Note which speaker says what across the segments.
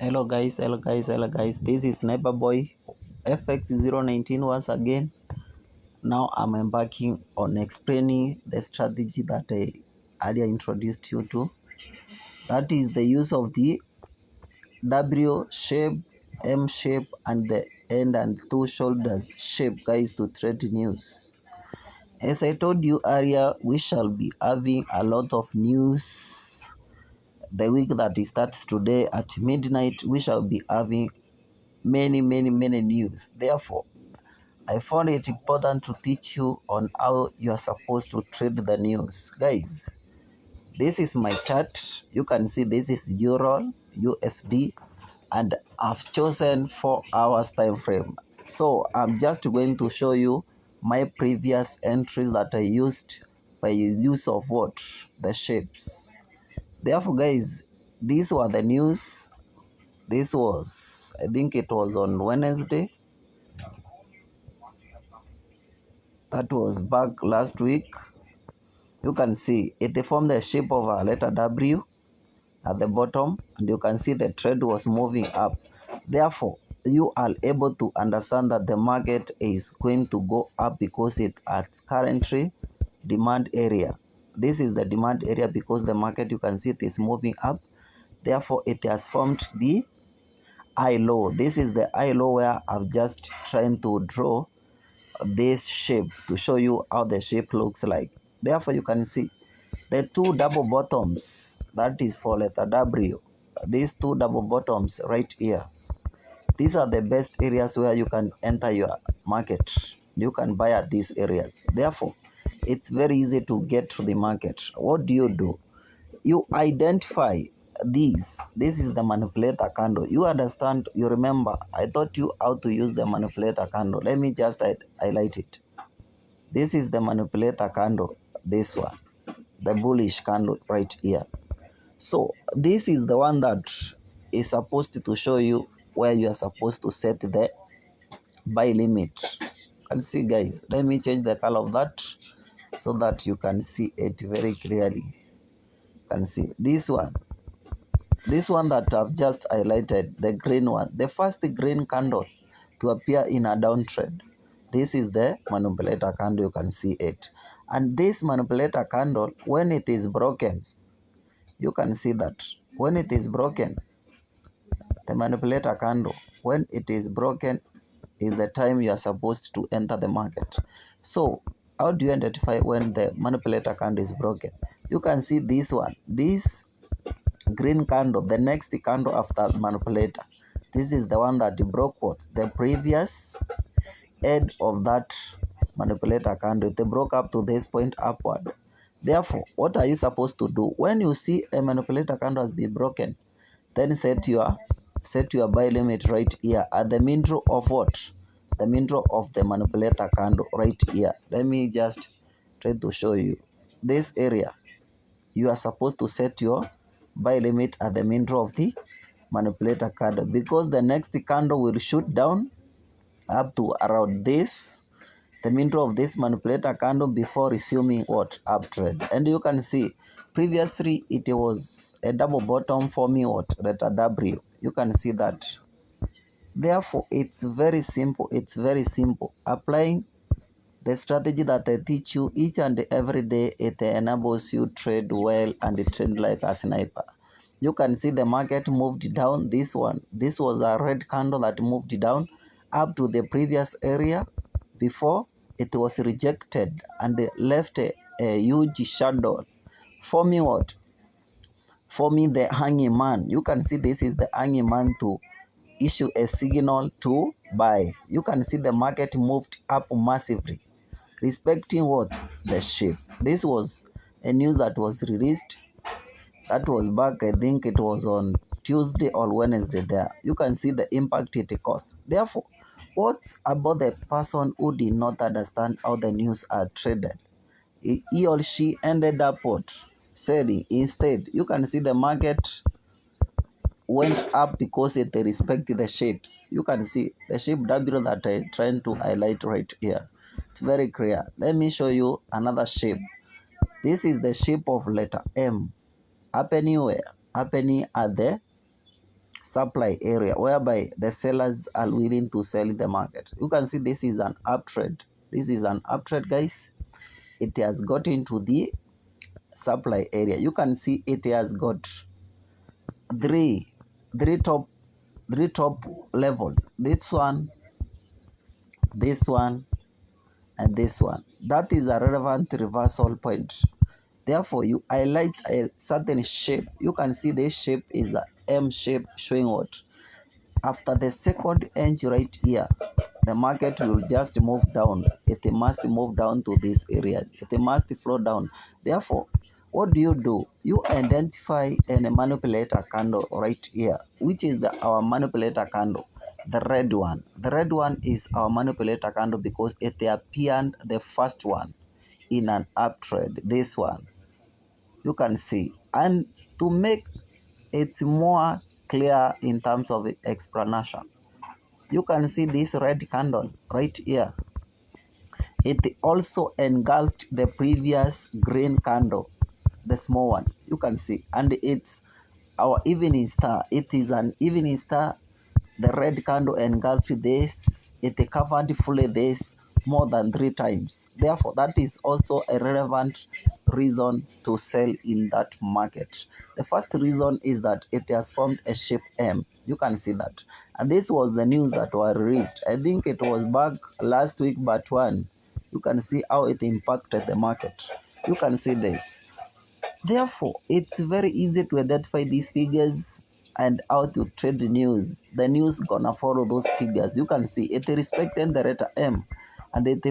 Speaker 1: Hello guys, this is Sniper Boy FX019 once again. Now I'm embarking on explaining the strategy that I earlier introduced you to. That is the use of the W shape, M shape, and the end and two shoulders shape, guys, to trade news. As I told you earlier, we shall be having a lot of news. The week that starts today at midnight, we shall be having many news. Therefore, I found it important to teach you on how you are supposed to trade the news. Guys, this is my chart. You can see this is Euro, USD, and I've chosen 4 hours time frame. So I'm just going to show you my previous entries that I used by use of what? The shapes. Therefore, guys, these were the news. This was, I think it was on Wednesday. That was back last week. You can see it formed the shape of a letter W at the bottom, and you can see the trend was moving up. Therefore, you are able to understand that the market is going to go up because it at currently demand area. This is the demand area because the market, you can see it is moving up. Therefore, it has formed the high low. This is the high low where I've just trying to draw this shape to show you how the shape looks like. Therefore, you can see the two double bottoms, that is for letter W. These two double bottoms right here. These are the best areas where you can enter your market. You can buy at these areas. Therefore, it's very easy to get to the market. What do? You identify these. This is the manipulator candle. You understand, you remember, I taught you how to use the manipulator candle. Let me just highlight it. This is the manipulator candle, this one, the bullish candle right here. So this is the one that is supposed to show you where you are supposed to set the buy limit. You can see, guys, let me change the color of that so that you can see it very clearly. You can see this one that I've just highlighted, the green one, the first green candle to appear in a downtrend. This is the manipulator candle, you can see it. And this manipulator candle, when it is broken, you can see that when it is broken, the manipulator candle, when it is broken, is the time you are supposed to enter the market. So how do you identify when the manipulator candle is broken? You can see this one, this green candle, the next candle after manipulator. This is the one that broke what? The previous head of that manipulator candle. They broke up to this point upward. Therefore, what are you supposed to do? When you see a manipulator candle has been broken, then set your buy limit right here at the middle of what? The middle of the manipulator candle right here. Let me just try to show you. This area, you are supposed to set your buy limit at the middle of the manipulator candle because the next candle will shoot down up to around this, the middle of this manipulator candle before resuming what? Uptrend. And you can see previously it was a double bottom forming what? Letter W. You can see that. Therefore, it's very simple. It's very simple. Applying the strategy that I teach you each and every day, it enables you trade well and trade like a sniper. You can see the market moved down. This one, this was a red candle that moved down up to the previous area before it was rejected and left a huge shadow, forming what? Forming the hanging man. You can see this is the hanging man to issue a signal to buy. You can see the market moved up massively, respecting what? The shape. This was a news that was released. That was back, I think it was on Tuesday or Wednesday there. You can see the impact it caused. Therefore, what about the person who did not understand how the news are traded? He or she ended up what? Selling. Instead, you can see the market went up because it respected the shapes. You can see the shape W that I'm trying to highlight right here. It's very clear. Let me show you another shape. This is the shape of letter M. Happening where? Happening at the supply area whereby the sellers are willing to sell in the market. You can see this is an uptrend. This is an uptrend, guys. It has got into the supply area. You can see it has got three top levels. This one, and this one. That is a relevant reversal point. Therefore, you highlight a certain shape. You can see this shape is the M shape, showing what? After the second edge right here, the market will just move down. It must move down to these areas. It must flow down. Therefore, what do? You identify and manipulate a candle right here, which is our manipulator candle, the red one. The red one is our manipulator candle because it appeared the first one in an uptrend. This one, you can see. And to make it more clear in terms of explanation, you can see this red candle right here. It also engulfed the previous green candle, the small one. You can see, and it's our evening star. It is an evening star. The red candle engulfed this. It covered fully this more than 3 times. Therefore, that is also a relevant reason to sell in that market. The first reason is that it has formed a shape M. You can see that. And this was the news that was released. I think it was back last week, but one. You can see how it impacted the market. You can see this. Therefore, it's very easy to identify these figures and how to trade the news. The news gonna follow those figures. You can see it respecting the letter M, and it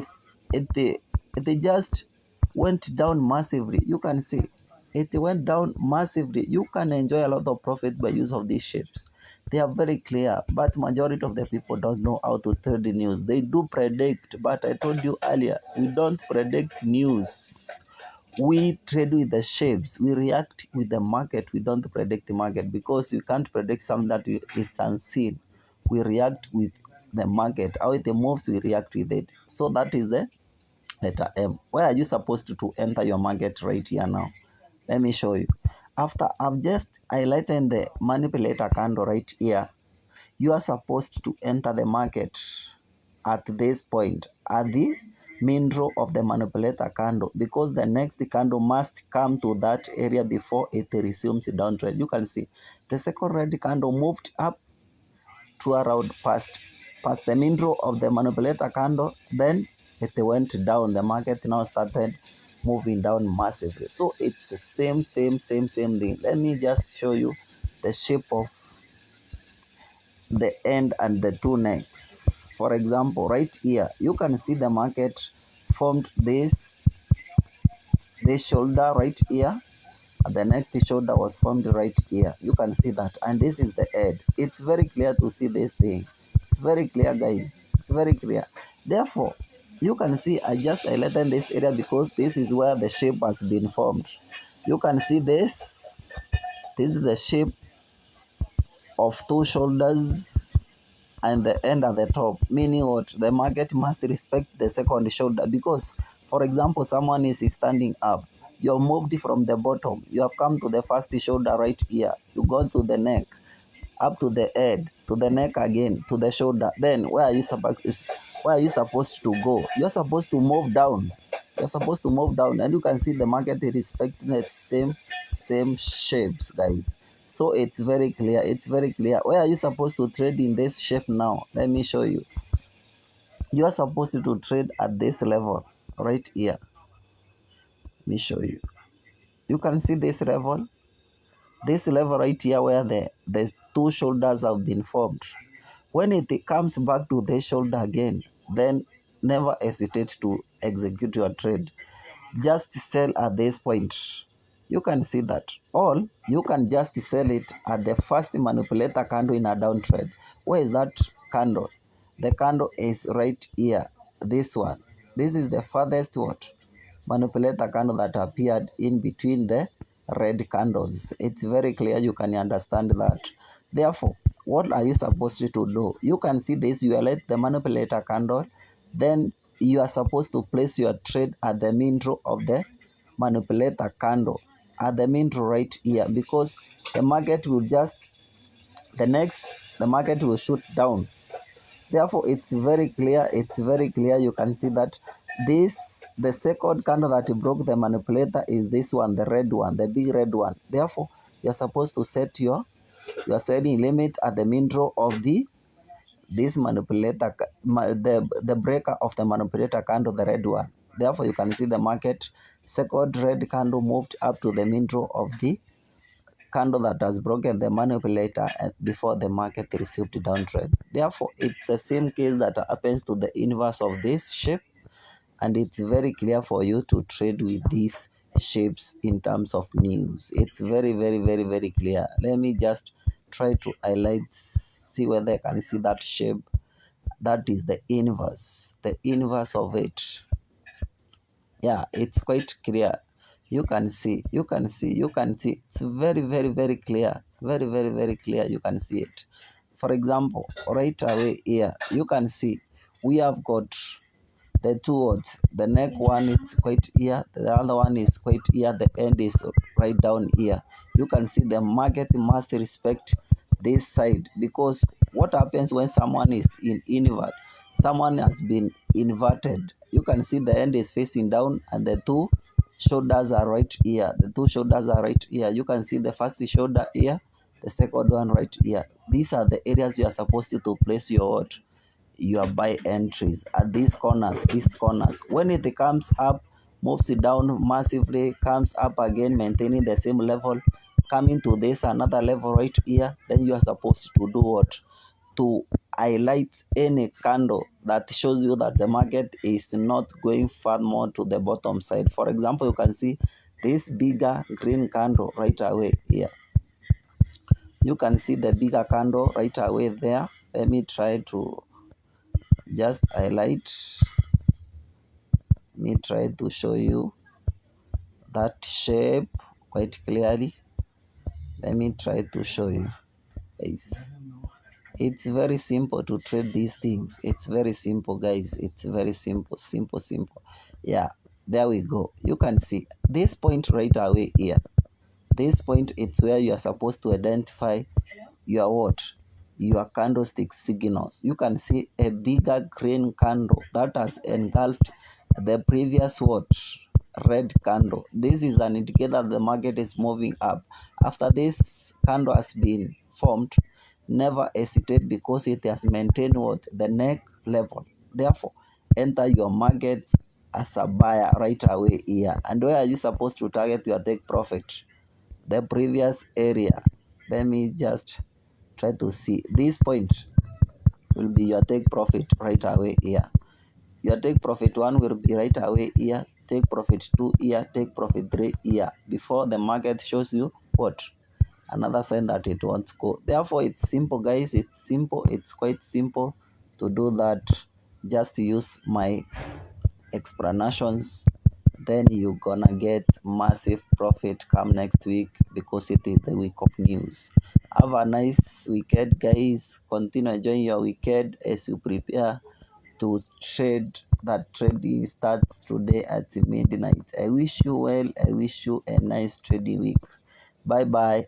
Speaker 1: just went down massively. You can see it went down massively. You can enjoy a lot of profit by use of these shapes. They are very clear, but majority of the people don't know how to trade the news. They do predict, but I told you earlier, we don't predict news. We trade with the shapes. We react with the market. We don't predict the market because you can't predict something that it's unseen. We react with the market. How it moves, we react with it. So that is the letter M. Where are you supposed to enter your market right here now? Let me show you. After I've just highlighted the manipulator candle right here, you are supposed to enter the market at this point, at the main row of the manipulator candle, because the next candle must come to that area before it resumes downtrend. You can see the second red candle moved up to around past the main row of the manipulator candle, then it went down. The market now started moving down massively. So it's the same thing. Let me just show you the shape of the end and the two necks. For example, right here, you can see the market formed this shoulder right here, and the next shoulder was formed right here. You can see that, and this is the head. It's very clear to see this thing. It's very clear, guys. It's very clear. Therefore, you can see I just highlighted this area because this is where the shape has been formed. You can see this. This is the shape of two shoulders and the end at the top, meaning what? The market must respect the second shoulder because, for example, someone is standing up. You have moved from the bottom. You have come to the first shoulder right here. You go to the neck, up to the head, to the neck again, to the shoulder. Then where are you supposed to go? You're supposed to move down. You're supposed to move down, and you can see the market is respecting its same shapes, guys. So it's very clear. It's very clear. Where are you supposed to trade in this shape now? Let me show you. You are supposed to trade at this level right here. Let me show you. You can see this level. This level right here where the two shoulders have been formed. When it comes back to the shoulder again, then never hesitate to execute your trade. Just sell at this point. You can see that. Or you can just sell it at the first manipulator candle in a downtrend. Where is that candle? The candle is right here. This one. This is the farthest what? Manipulator candle that appeared in between the red candles. It's very clear. You can understand that. Therefore, what are you supposed to do? You can see this. You elect the manipulator candle. Then you are supposed to place your trade at the main row of the manipulator candle, at the main row right here, because the market will just the next the market will shoot down. Therefore, it's very clear. You can see that the second candle that broke the manipulator is this one, the red one, the big red one. Therefore, you're supposed to set your selling limit at the middle of this manipulator, the breaker of the manipulator candle, the red one. Therefore, you can see the market second red candle moved up to the middle of the candle that has broken the manipulator before the market received downtrend. Therefore, it's the same case that happens to the inverse of this shape, and it's very clear for you to trade with these shapes in terms of news. It's very, very, very, very clear. Let me just try to highlight, see whether I can see that shape. That is the inverse of it. Yeah, it's quite clear. You can see. It's very, very, very clear. Very, very, very clear. You can see it. For example, right away here, you can see we have got the two words. The neck one is quite here, the other one is quite here, the end is right down here. You can see the market must respect this side, because what happens when someone is in invert? Someone has been inverted. You can see the end is facing down and the two shoulders are right here. You can see the first shoulder here, the second one right here. These are the areas you are supposed to place your buy entries at these corners. When it comes up, moves it down massively, comes up again, maintaining the same level, coming to this another level right here, then you are supposed to do what? To highlight any candle that shows you that the market is not going far more to the bottom side. For example, you can see this bigger green candle right away here. You can see the bigger candle right away there. Let me try to just highlight. Let me try to show you that shape quite clearly. Let me try to show you, guys. It's very simple to trade these things. It's very simple, guys. It's very simple. Yeah, there we go. You can see this point right away here. This point, it's where you are supposed to identify your what? Your candlestick signals. You can see a bigger green candle that has engulfed the previous what? Red candle. This is an indicator the market is moving up. After this candle has been formed, never hesitate, because it has maintained what? The neck level. Therefore, enter your market as a buyer right away here. And where are you supposed to target your take profit? The previous area. Let me just try to see. This point will be your take profit right away here. Your take profit 1 will be right away here, take profit 2 here, take profit 3 here, before the market shows you what? Another sign that it wants to go. Therefore, it's simple, guys. It's simple. It's quite simple to do that. Just use my explanations, then you're gonna get massive profit come next week, because it is the week of news. Have a nice weekend, guys. Continue enjoying your weekend as you prepare to trade. That trading starts today at midnight. I wish you well. I wish you a nice trading week. Bye bye.